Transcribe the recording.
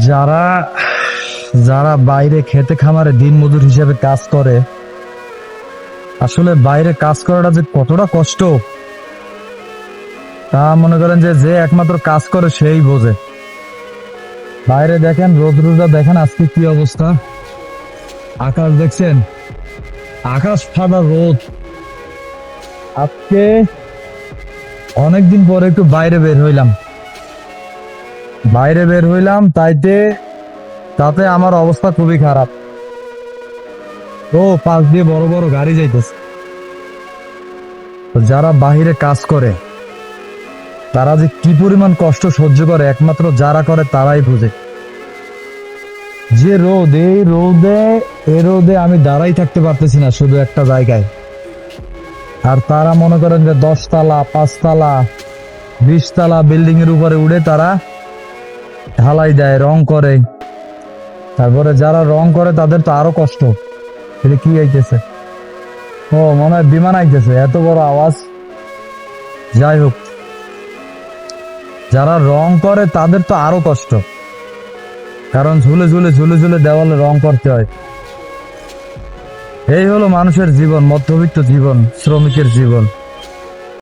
যারা যারা বাইরে খেতে খামারে দিনমজুর হিসেবে কাজ করে, আসলে বাইরে কাজ করাটা যে কতটা কষ্ট তা মনে করেন যে যে একমাত্র কাজ করে সেই বোঝে। বাইরে দেখেন, রোদ্রুটা দেখেন আজকে কি অবস্থা। আকাশ দেখছেন, আকাশ ফাটা রোদ। আজকে অনেকদিন পরে একটু বাইরে বের হইলাম তাতে আমার অবস্থা খুবই খারাপ। তো পাশ দিয়ে বড় বড় গাড়ি যাইতেছে। তো যারা বাহিরে কাজ করে তারা যে কি পরিমাণ কষ্ট সহ্য করে একমাত্র যারা করে তারাই বুঝে। যে রোদ, এই রোদে আমি দাঁড়াই থাকতে পারতেছি না শুধু একটা জায়গায়। আর তারা মনে করেন যে 10 তলা 5 তলা 20 তলা বিল্ডিং এর উপরে উঠে তারা ঢালাই দেয়, রং করে। তারপরে যারা রং করে তাদের তো আরো কষ্ট। এটা কি আইতেছে? ও মনে হয় বিমান আইতেছে, এত বড় আওয়াজ। যাই হোক, যারা রং করে তাদের তো আরো কষ্ট, কারণ ঝুলে ঝুলে দেওয়ালে রং করতে হয়। এই হলো মানুষের জীবন, মধ্যবিত্ত জীবন, শ্রমিকের জীবন।